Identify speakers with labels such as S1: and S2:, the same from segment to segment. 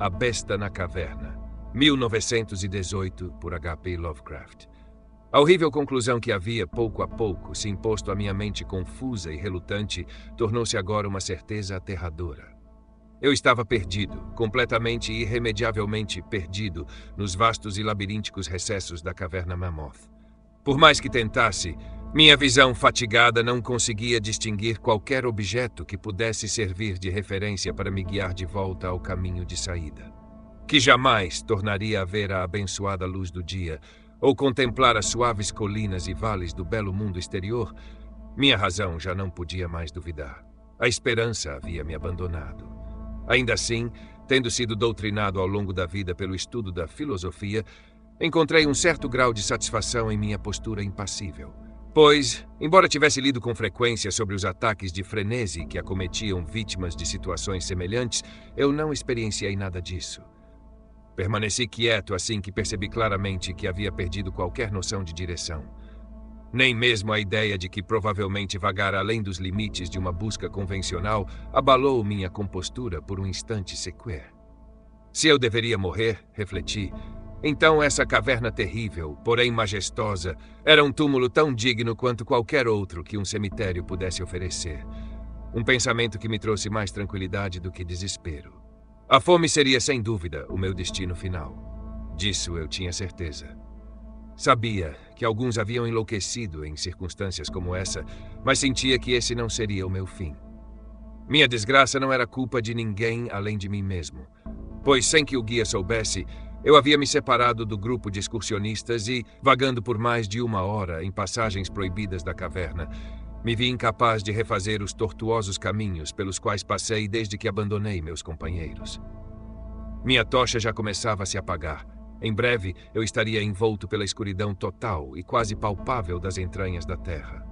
S1: A Besta na Caverna, 1918, por H.P. Lovecraft. A horrível conclusão que havia, pouco a pouco, se imposto à minha mente confusa e relutante, tornou-se agora uma certeza aterradora. Eu estava perdido, completamente e irremediavelmente perdido, nos vastos e labirínticos recessos da caverna Mammoth. Por mais que tentasse, minha visão fatigada não conseguia distinguir qualquer objeto que pudesse servir de referência para me guiar de volta ao caminho de saída. Que jamais tornaria a ver a abençoada luz do dia, ou contemplar as suaves colinas e vales do belo mundo exterior, minha razão já não podia mais duvidar. A esperança havia me abandonado. Ainda assim, tendo sido doutrinado ao longo da vida pelo estudo da filosofia, encontrei um certo grau de satisfação em minha postura impassível. Pois, embora tivesse lido com frequência sobre os ataques de frenesi que acometiam vítimas de situações semelhantes, eu não experienciei nada disso. Permaneci quieto assim que percebi claramente que havia perdido qualquer noção de direção. Nem mesmo a ideia de que provavelmente vagara além dos limites de uma busca convencional abalou minha compostura por um instante sequer. Se eu deveria morrer, refleti, então essa caverna terrível, porém majestosa, era um túmulo tão digno quanto qualquer outro que um cemitério pudesse oferecer. Um pensamento que me trouxe mais tranquilidade do que desespero. A fome seria, sem dúvida, o meu destino final. Disso eu tinha certeza. Sabia que alguns haviam enlouquecido em circunstâncias como essa, mas sentia que esse não seria o meu fim. Minha desgraça não era culpa de ninguém além de mim mesmo, pois sem que o guia soubesse, eu havia me separado do grupo de excursionistas e, vagando por mais de 1 hora em passagens proibidas da caverna, me vi incapaz de refazer os tortuosos caminhos pelos quais passei desde que abandonei meus companheiros. Minha tocha já começava a se apagar. Em breve, eu estaria envolto pela escuridão total e quase palpável das entranhas da terra.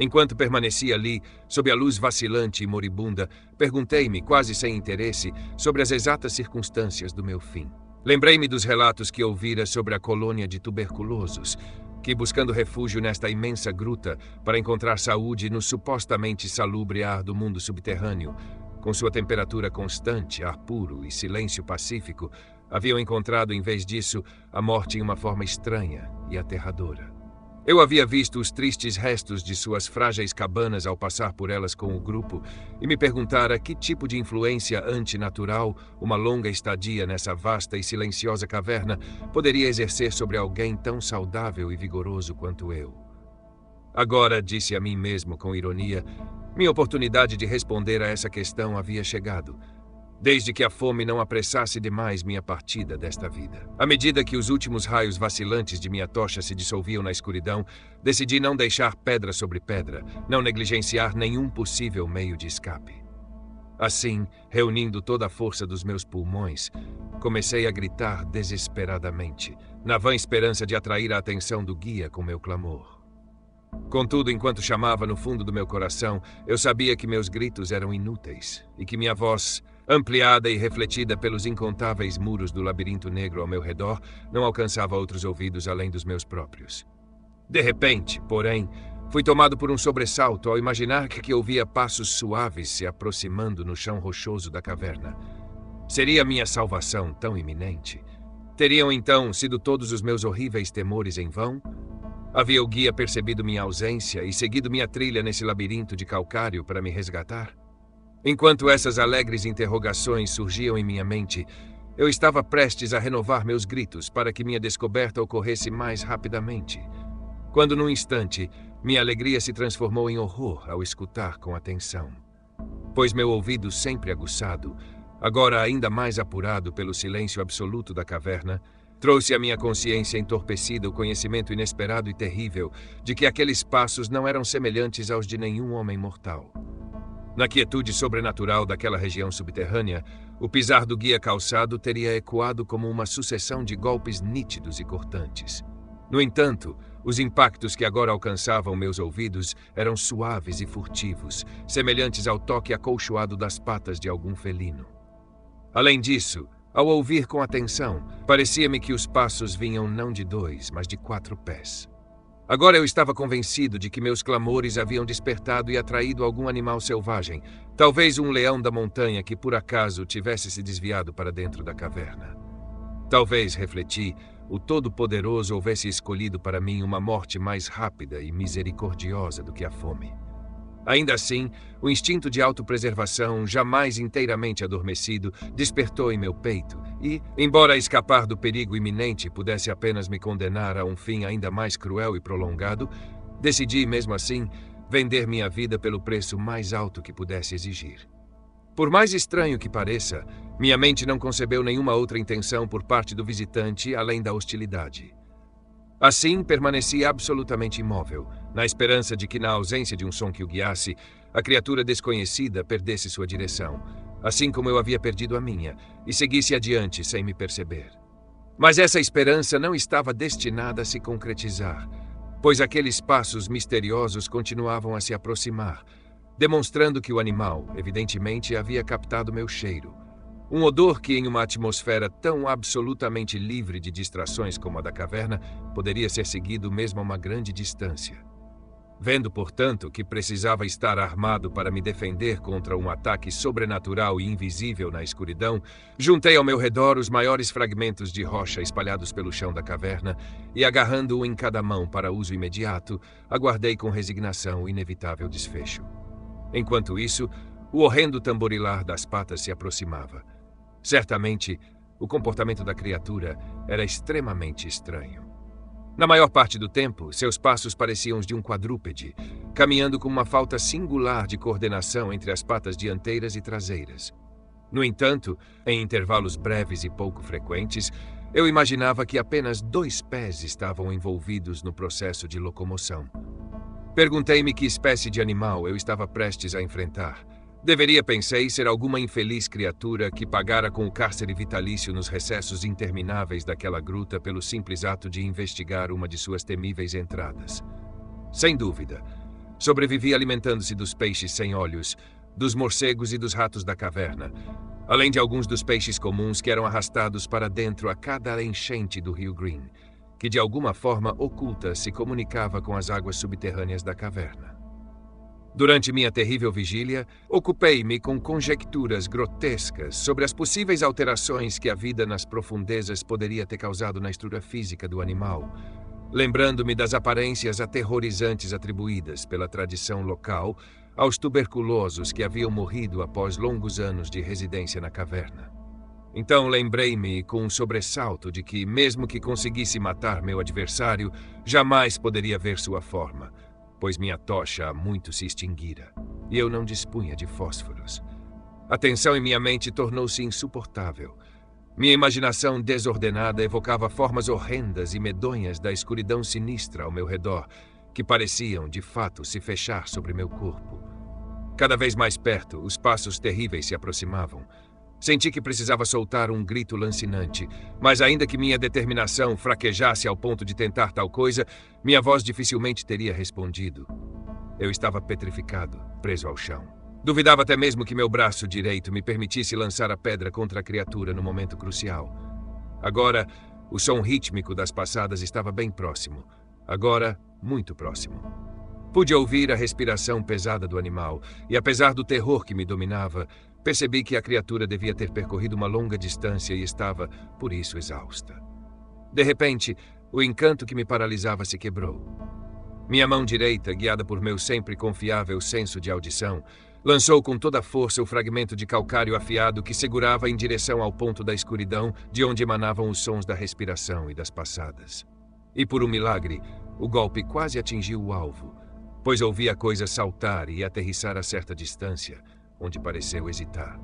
S1: Enquanto permanecia ali, sob a luz vacilante e moribunda, perguntei-me, quase sem interesse, sobre as exatas circunstâncias do meu fim. Lembrei-me dos relatos que ouvira sobre a colônia de tuberculosos, que, buscando refúgio nesta imensa gruta para encontrar saúde no supostamente salubre ar do mundo subterrâneo, com sua temperatura constante, ar puro e silêncio pacífico, haviam encontrado, em vez disso, a morte em uma forma estranha e aterradora. Eu havia visto os tristes restos de suas frágeis cabanas ao passar por elas com o grupo e me perguntara que tipo de influência antinatural uma longa estadia nessa vasta e silenciosa caverna poderia exercer sobre alguém tão saudável e vigoroso quanto eu. Agora, disse a mim mesmo com ironia, minha oportunidade de responder a essa questão havia chegado, desde que a fome não apressasse demais minha partida desta vida. À medida que os últimos raios vacilantes de minha tocha se dissolviam na escuridão, decidi não deixar pedra sobre pedra, não negligenciar nenhum possível meio de escape. Assim, reunindo toda a força dos meus pulmões, comecei a gritar desesperadamente, na vã esperança de atrair a atenção do guia com meu clamor. Contudo, enquanto chamava no fundo do meu coração, eu sabia que meus gritos eram inúteis e que minha voz, ampliada e refletida pelos incontáveis muros do labirinto negro ao meu redor, não alcançava outros ouvidos além dos meus próprios. De repente, porém, fui tomado por um sobressalto ao imaginar que ouvia passos suaves se aproximando no chão rochoso da caverna. Seria minha salvação tão iminente? Teriam então sido todos os meus horríveis temores em vão? Havia o guia percebido minha ausência e seguido minha trilha nesse labirinto de calcário para me resgatar? Enquanto essas alegres interrogações surgiam em minha mente, eu estava prestes a renovar meus gritos para que minha descoberta ocorresse mais rapidamente, quando num instante minha alegria se transformou em horror ao escutar com atenção. Pois meu ouvido, sempre aguçado, agora ainda mais apurado pelo silêncio absoluto da caverna, trouxe à minha consciência entorpecida o conhecimento inesperado e terrível de que aqueles passos não eram semelhantes aos de nenhum homem mortal. Na quietude sobrenatural daquela região subterrânea, o pisar do guia calçado teria ecoado como uma sucessão de golpes nítidos e cortantes. No entanto, os impactos que agora alcançavam meus ouvidos eram suaves e furtivos, semelhantes ao toque acolchoado das patas de algum felino. Além disso, ao ouvir com atenção, parecia-me que os passos vinham não de 2, mas de 4 pés. Agora eu estava convencido de que meus clamores haviam despertado e atraído algum animal selvagem, talvez um leão da montanha que por acaso tivesse se desviado para dentro da caverna. Talvez, refleti, o Todo-Poderoso houvesse escolhido para mim uma morte mais rápida e misericordiosa do que a fome. Ainda assim, o instinto de autopreservação, jamais inteiramente adormecido, despertou em meu peito e, embora escapar do perigo iminente pudesse apenas me condenar a um fim ainda mais cruel e prolongado, decidi, mesmo assim, vender minha vida pelo preço mais alto que pudesse exigir. Por mais estranho que pareça, minha mente não concebeu nenhuma outra intenção por parte do visitante além da hostilidade. Assim, permaneci absolutamente imóvel, na esperança de que, na ausência de um som que o guiasse, a criatura desconhecida perdesse sua direção, assim como eu havia perdido a minha, e seguisse adiante sem me perceber. Mas essa esperança não estava destinada a se concretizar, pois aqueles passos misteriosos continuavam a se aproximar, demonstrando que o animal, evidentemente, havia captado meu cheiro. Um odor que, em uma atmosfera tão absolutamente livre de distrações como a da caverna, poderia ser seguido mesmo a uma grande distância. Vendo, portanto, que precisava estar armado para me defender contra um ataque sobrenatural e invisível na escuridão, juntei ao meu redor os maiores fragmentos de rocha espalhados pelo chão da caverna e, agarrando um em cada mão para uso imediato, aguardei com resignação o inevitável desfecho. Enquanto isso, o horrendo tamborilar das patas se aproximava. Certamente, o comportamento da criatura era extremamente estranho. Na maior parte do tempo, seus passos pareciam os de um quadrúpede, caminhando com uma falta singular de coordenação entre as patas dianteiras e traseiras. No entanto, em intervalos breves e pouco frequentes, eu imaginava que apenas 2 pés estavam envolvidos no processo de locomoção. Perguntei-me que espécie de animal eu estava prestes a enfrentar. Deveria, pensei, ser alguma infeliz criatura que pagara com o cárcere vitalício nos recessos intermináveis daquela gruta pelo simples ato de investigar uma de suas temíveis entradas. Sem dúvida, sobrevivi alimentando-se dos peixes sem olhos, dos morcegos e dos ratos da caverna, além de alguns dos peixes comuns que eram arrastados para dentro a cada enchente do rio Green, que de alguma forma oculta se comunicava com as águas subterrâneas da caverna. Durante minha terrível vigília, ocupei-me com conjecturas grotescas sobre as possíveis alterações que a vida nas profundezas poderia ter causado na estrutura física do animal, lembrando-me das aparências aterrorizantes atribuídas pela tradição local aos tuberculosos que haviam morrido após longos anos de residência na caverna. Então lembrei-me com um sobressalto de que, mesmo que conseguisse matar meu adversário, jamais poderia ver sua forma, pois minha tocha há muito se extinguira, e eu não dispunha de fósforos. A tensão em minha mente tornou-se insuportável. Minha imaginação desordenada evocava formas horrendas e medonhas da escuridão sinistra ao meu redor, que pareciam, de fato, se fechar sobre meu corpo. Cada vez mais perto, os passos terríveis se aproximavam. Senti que precisava soltar um grito lancinante, mas ainda que minha determinação fraquejasse ao ponto de tentar tal coisa, minha voz dificilmente teria respondido. Eu estava petrificado, preso ao chão. Duvidava até mesmo que meu braço direito me permitisse lançar a pedra contra a criatura no momento crucial. Agora, o som rítmico das passadas estava bem próximo. Agora, muito próximo. Pude ouvir a respiração pesada do animal, e apesar do terror que me dominava, percebi que a criatura devia ter percorrido uma longa distância e estava, por isso, exausta. De repente, o encanto que me paralisava se quebrou. Minha mão direita, guiada por meu sempre confiável senso de audição, lançou com toda a força o fragmento de calcário afiado que segurava em direção ao ponto da escuridão de onde emanavam os sons da respiração e das passadas. E por um milagre, o golpe quase atingiu o alvo, pois ouvi a coisa saltar e aterrissar a certa distância, onde pareceu hesitar.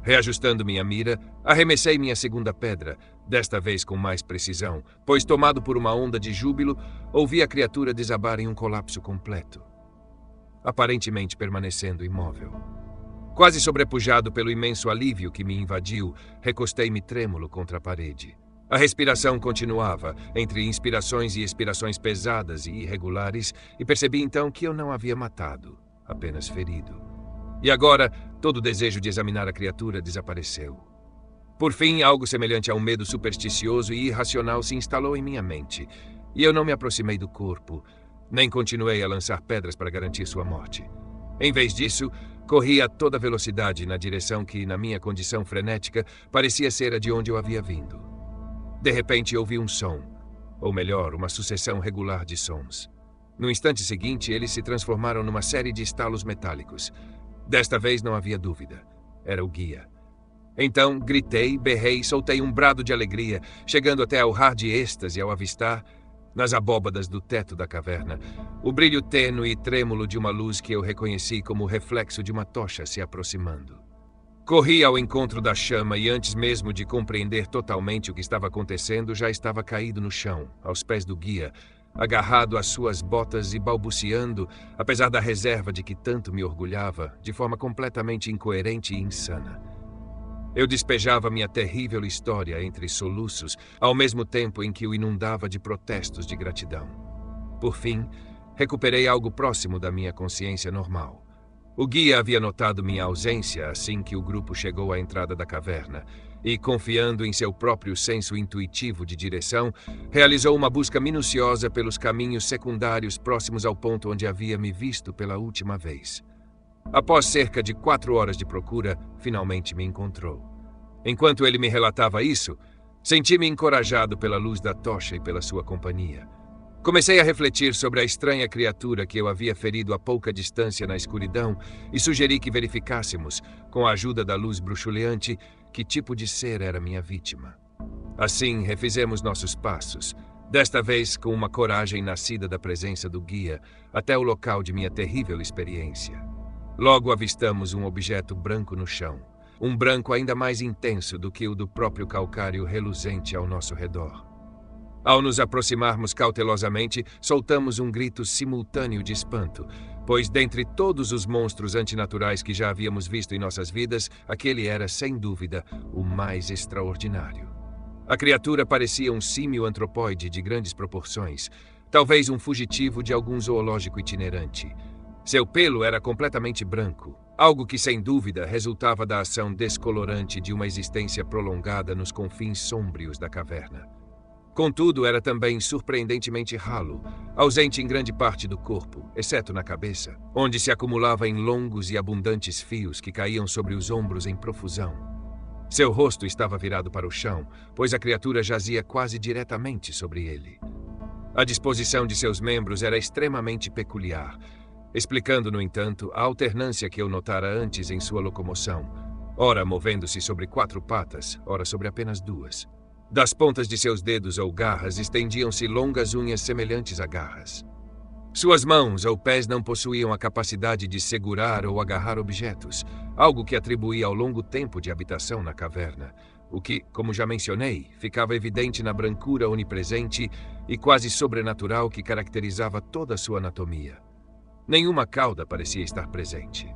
S1: Reajustando minha mira, arremessei minha segunda pedra, desta vez com mais precisão, pois, tomado por uma onda de júbilo, ouvi a criatura desabar em um colapso completo, aparentemente permanecendo imóvel. Quase sobrepujado pelo imenso alívio que me invadiu, recostei-me trêmulo contra a parede. A respiração continuava, entre inspirações e expirações pesadas e irregulares, e percebi então que eu não havia matado, apenas ferido. E agora, todo o desejo de examinar a criatura desapareceu. Por fim, algo semelhante a um medo supersticioso e irracional se instalou em minha mente, e eu não me aproximei do corpo, nem continuei a lançar pedras para garantir sua morte. Em vez disso, corri a toda velocidade na direção que, na minha condição frenética, parecia ser a de onde eu havia vindo. De repente, ouvi um som, ou melhor, uma sucessão regular de sons. No instante seguinte, eles se transformaram numa série de estalos metálicos. Desta vez não havia dúvida. Era o guia. Então, gritei, berrei e soltei um brado de alegria, chegando até ao ar de êxtase ao avistar, nas abóbadas do teto da caverna, o brilho tênue e trêmulo de uma luz que eu reconheci como o reflexo de uma tocha se aproximando. Corri ao encontro da chama e, antes mesmo de compreender totalmente o que estava acontecendo, já estava caído no chão, aos pés do guia, agarrado às suas botas e balbuciando, apesar da reserva de que tanto me orgulhava, de forma completamente incoerente e insana. Eu despejava minha terrível história entre soluços, ao mesmo tempo em que o inundava de protestos de gratidão. Por fim, recuperei algo próximo da minha consciência normal. O guia havia notado minha ausência assim que o grupo chegou à entrada da caverna e, confiando em seu próprio senso intuitivo de direção, realizou uma busca minuciosa pelos caminhos secundários próximos ao ponto onde havia me visto pela última vez. Após cerca de 4 horas de procura, finalmente me encontrou. Enquanto ele me relatava isso, senti-me encorajado pela luz da tocha e pela sua companhia. Comecei a refletir sobre a estranha criatura que eu havia ferido a pouca distância na escuridão e sugeri que verificássemos, com a ajuda da luz bruxuleante, que tipo de ser era minha vítima. Assim, refizemos nossos passos, desta vez com uma coragem nascida da presença do guia, até o local de minha terrível experiência. Logo avistamos um objeto branco no chão, um branco ainda mais intenso do que o do próprio calcário reluzente ao nosso redor. Ao nos aproximarmos cautelosamente, soltamos um grito simultâneo de espanto, pois dentre todos os monstros antinaturais que já havíamos visto em nossas vidas, aquele era, sem dúvida, o mais extraordinário. A criatura parecia um símio antropóide de grandes proporções, talvez um fugitivo de algum zoológico itinerante. Seu pelo era completamente branco, algo que sem dúvida resultava da ação descolorante de uma existência prolongada nos confins sômbrios da caverna. Contudo, era também surpreendentemente ralo, ausente em grande parte do corpo, exceto na cabeça, onde se acumulava em longos e abundantes fios que caíam sobre os ombros em profusão. Seu rosto estava virado para o chão, pois a criatura jazia quase diretamente sobre ele. A disposição de seus membros era extremamente peculiar, explicando, no entanto, a alternância que eu notara antes em sua locomoção, ora movendo-se sobre 4 patas, ora sobre apenas 2. Das pontas de seus dedos ou garras estendiam-se longas unhas semelhantes a garras. Suas mãos ou pés não possuíam a capacidade de segurar ou agarrar objetos, algo que atribuía ao longo tempo de habitação na caverna, o que, como já mencionei, ficava evidente na brancura onipresente e quase sobrenatural que caracterizava toda a sua anatomia. Nenhuma cauda parecia estar presente.